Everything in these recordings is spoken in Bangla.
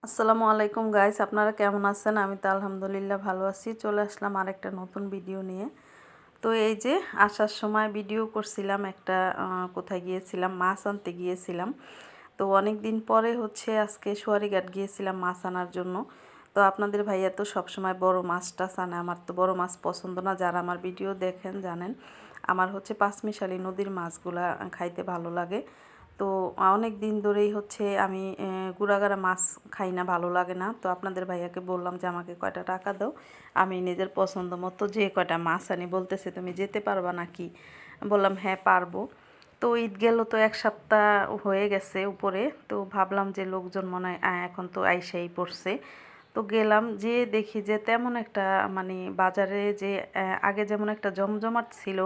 আসসালামু আলাইকুম গাইস, আপনারা কেমন আছেন? আমি তো আলহামদুলিল্লাহ ভালো আছি। চলে আসলাম আরেকটা নতুন ভিডিও নিয়ে। তো এই যে আসার সময় ভিডিও করছিলাম একটা, কোথায় গিয়েছিলাম, মাছ আনতে গিয়েছিলাম। তো অনেক দিন পরে আজকে সোয়ারিঘাট গিয়েছিলাম মাছ আনার জন্য। তো আপনাদের ভাইয়া তো সবসময় বড় মাছটা আনে, আমার তো বড় মাছ পছন্দ না। যারা আমার ভিডিও দেখেন জানেন আমার পাঁচমিশালি নদীর মাছগুলা খাইতে ভালো লাগে। তো অনেক দিন ধরেই আমি গুড়াগাড়া মাছ খাই না, ভালো লাগে না। তো আপনাদের ভাইয়াকে বললাম যে আমাকে কয়টা টাকা দাও, আমি নিজের পছন্দ মতো যে কয়টা মাছ আনি। বলতেছে তুমি যেতে পারবা নাকি? বললাম হ্যাঁ পারবো। তো ঈদ গেল তো এক সপ্তাহ হয়ে গেছে উপরে। তো ভাবলাম যে লোকজন মনে হয় এখন তো আইসাই পড়ছে। তো গেলাম, যে দেখি যে তেমন একটা বাজারে যে আগে যেমন একটা জমজমাট ছিল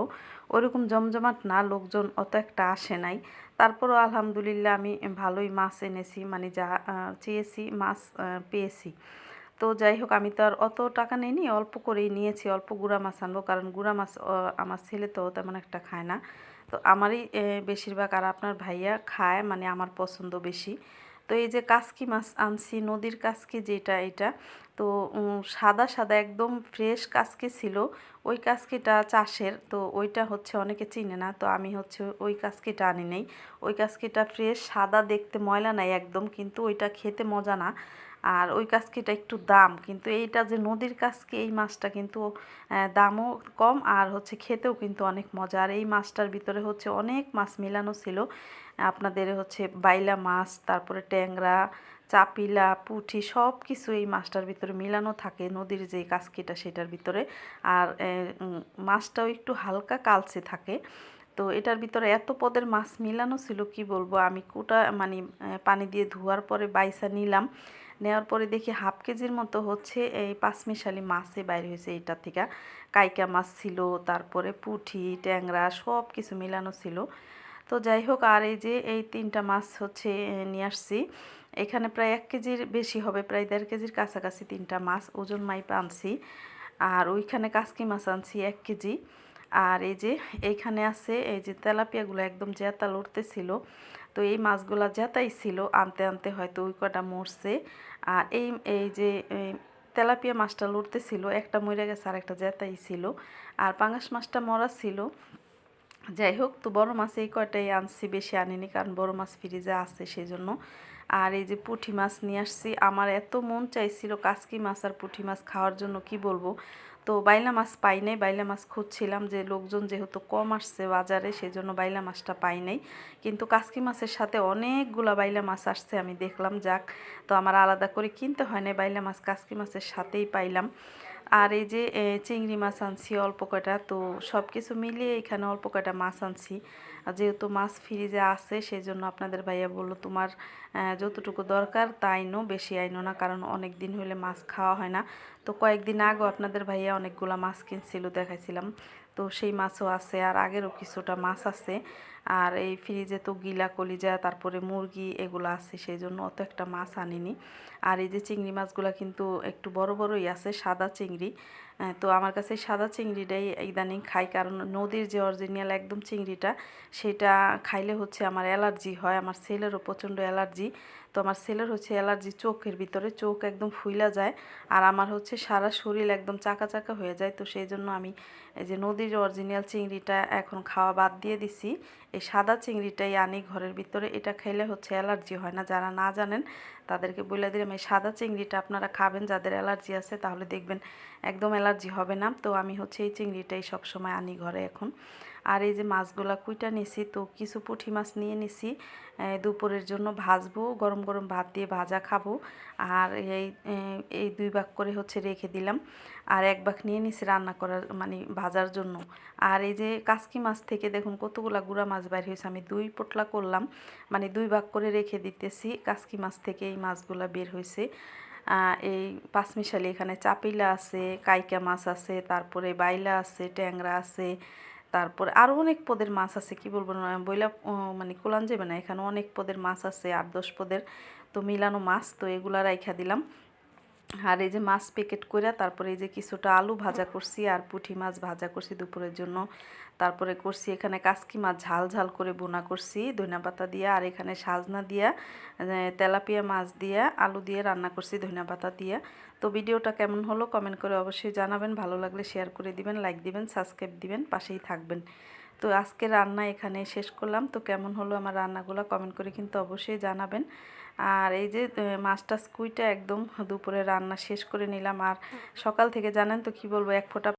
ওরকম জমজমাট না, লোকজন অত একটা আসে নাই। তারপরও আলহামদুলিল্লাহ আমি ভালোই মাছ এনেছি, যা চেয়েছি মাছ পেয়েছি। তো যাই হোক, আমি তো আর অত টাকা নিইনি, অল্প করেই নিয়েছি। অল্প গুঁড়া মাছ আনবো, কারণ গুঁড়া মাছ আমার ছেলে তো তেমন একটা খায় না। তো আমারই বেশিরভাগ, আর আপনার ভাইয়া খায়, আমার পছন্দ বেশি। তো এই যে কাসকি মাছ আনছি, নদীর কাসকি যেটা এটা। তো সাদা সাদা একদম ফ্রেশ কাসকি ছিল। ওই কাসকিটা চাষের, তো ওইটা অনেকে চিনে না। তো আমি ওই কাসকিটা আনি নাই। ওই কাসকিটা ফ্রেশ সাদা, দেখতে ময়লা নাই একদম, কিন্তু ওইটা খেতে মজা না। আর ওই কাসকিটা একটু দাম, কিন্তু এইটা যে নদীর কাসকি, এই মাছটা কিন্তু দামও কম, আর খেতেও কিন্তু অনেক মজা। আর এই মাছটার ভিতরে অনেক মাছ মিলানো ছিল। আপনাদের বাইলা মাছ, তারপরে ট্যাংরা, চাপিলা, পুঁটি, সব কিছু এই মাছটার ভিতরে মিলানো থাকে, নদীর যে কাসকিটা সেটার ভিতরে। আর মাছটাও একটু হালকা কালচে থাকে। তো এটার ভিতরে এত পদের মাছ মিলানো ছিল, কি বলবো। আমি কোটা পানি দিয়ে ধোয়ার পরে বাইসা নিলাম। নেওয়ার পরে দেখি হাফ কেজির মতো এই পাঁচমিশালি মাছে বাইর হয়েছে এটা থেকে। কাইকা মাছ ছিল, তারপরে পুঁটি, ট্যাংরা, সব কিছু মিলানো ছিল। তো যাই হোক, আর এই যে এই তিনটা মাছ নিয়ে আসছি। এখানে প্রায় 1 কেজির বেশি হবে, প্রায় 1.5 কেজির কাছাকাছি তিনটা মাছ ওজন মাইপা আনছি। আর ওইখানে কাসকি মাছ আনছি 1 কেজি। আর এই যে এইখানে আছে এই যে তেলাপিয়াগুলো একদম জেতা লড়তেছিল। তো এই মাছগুলা জেতাই ছিল, আনতে আনতে হয়তো ওই কটা মরছে। আর এই এই যে তেলাপিয়া মাছটা লড়তেছিল, একটা মরে গেছে আর একটা জেতাই ছিল। আর পাঙাশ মাছটা মরা ছিল। যাই হোক, তো বড় মাছ এই কয়টাই আনছি, বেশি আনিনি, কারণ বড় মাছ ফ্রিজে আছে সেই জন্য। আর এই যে পুঁটি মাছ নিয়ে আসছি। আমার এত মন চাইছিল কাসকি মাছ আর পুঁটি মাছ খাওয়ার জন্য, কি বলবো। তো বাইলা মাছ পাই নাই, বাইলা মাছ খুঁজছিলাম, যে লোকজন যেহেতু কম আসছে বাজারে সেই জন্য বাইলা মাছটা পাই নাই। কিন্তু কাসকি মাছের সাথে অনেকগুলা বাইলা মাছ আসছে, আমি দেখলাম, যাক। তো আমার আলাদা করে কিনতে হয় না, বাইলা মাছ কাসকি মাছের সাথেই পাইলাম। আর এই যে চিংড়ি মাছ আনছি অল্প কয়টা। তো সব কিছু মিলিয়ে এখানে অল্প কয়টা মাছ আনছি। যেহেতু মাছ ফ্রিজে আছে সেই জন্য আপনাদের ভাইয়া বললো তোমার যতটুকু দরকার তা আইনো, বেশি আইনো না, কারণ অনেক দিন হলে মাছ খাওয়া হয় না। তো কয়েকদিন আগেও আপনাদের ভাইয়া অনেকগুলা মাছ কিনছিল, দেখাইছিলাম। তো সেই মাছও আছে, আর আগেরও কিছুটা মাছ আছে। আর এই ফ্রিজে তো গিলা, কলিজা, তারপরে মুরগি এগুলো আছে, সেই জন্য অত একটা মাছ আনিনি। আর এই যে চিংড়ি মাছগুলো কিন্তু একটু বড় বড়ই আছে, সাদা চিংড়ি। তো আমার কাছে সাদা চিংড়িটাই ইদানিং খাই, কারণ নদীর যে অরিজিনাল একদম চিংড়িটা, সেটা খাইলে আমার অ্যালার্জি হয়। আমার ছেলেরও প্রচণ্ড অ্যালার্জি। তো আমার ছেলের অ্যালার্জি চোখের ভিতরে, চোখ একদম ফুইলা যায়। আর আমার সারা শরীর একদম চাকা চাকা হয়ে যায়। তো সেই জন্য আমি এই যে নদীর অরিজিনাল চিংড়িটা এখন খাওয়া বাদ দিয়ে দিছি। এই সাদা চিংড়িটাই আনি ঘরের ভিতরে, এটা খেলে অ্যালার্জি হয় না। যারা না জানেন তাদেরকে বলে দিলাম, এই সাদা চিংড়িটা আপনারা খাবেন, যাদের অ্যালার্জি আছে, তাহলে দেখবেন একদম অ্যালার্জি হবে না। তো আমি এই চিংড়িটাই সবসময় আনি ঘরে এখন। আর এই যে মাছগুলা কুইটা নিছি, তো কিছু পুঁটি মাছ নিয়ে নিছি দুপুরের জন্য ভাজবো, গরম গরম ভাত দিয়ে ভাজা খাবো। আর এই 2 ভাগ করে রেখে দিলাম। আর 1 ভাগ নিয়ে নিছি রান্না করার, ভাজার জন্য। আর এই যে কাসকি মাছ থেকে দেখুন কতগুলা গুঁড়া মাছ বাইর হয়েছে, আমি 2 পোটলা করলাম, 2 ভাগ করে রেখে দিতেছি। কাসকি মাছ থেকে এই মাছগুলা বের হয়েছে। এই পাঁচমিশালি এখানে চাপিলা আছে, কাইকা মাছ আছে, তারপরে বাইলা আছে, ট্যাংরা আছে, তারপরে আরও অনেক পদের মাছ আছে, কি বলবো না, বইলা কোলান যাবে না। এখানে অনেক পদের মাছ আছে, 8-10 পদের। তো মিলানো মাছ, তো এগুলা রাইখা দিলাম। আর এই যে মাছ প্যাকেট করে তারপরে এই যে কিছুটা আলু ভাজা করছি আর পুঁটি মাছ ভাজা করছি দুপুরের জন্য। তারপরে করছি এখানে কাসকি মাছ ঝাল ঝাল করে বোনা করছি ধনিয়াপাতা দিয়ে, আর এখানে সাজনা দিয়া তেলাপিয়া মাছ দিয়ে আলু দিয়ে রান্না করছি ধনিয়াপাতা দিয়ে। তো ভিডিওটা কেমন হলো কমেন্ট করে অবশ্যই জানাবেন, ভালো লাগলে শেয়ার করে দিবেন, লাইক দিবেন, সাবস্ক্রাইব দিবেন, পাশেই থাকবেন। তো আজকে রান্না এখানে শেষ করলাম। তো কেমন হলো আমার রান্নাগুলো কমেন্ট করে কিন্তু অবশ্যই জানাবেন। আর এই যে মাছটা স্কুইটা একদম দুপুরে রান্না শেষ করে নিলাম। আর সকাল থেকে জানেন তো কি বলবো, এক ফোঁটা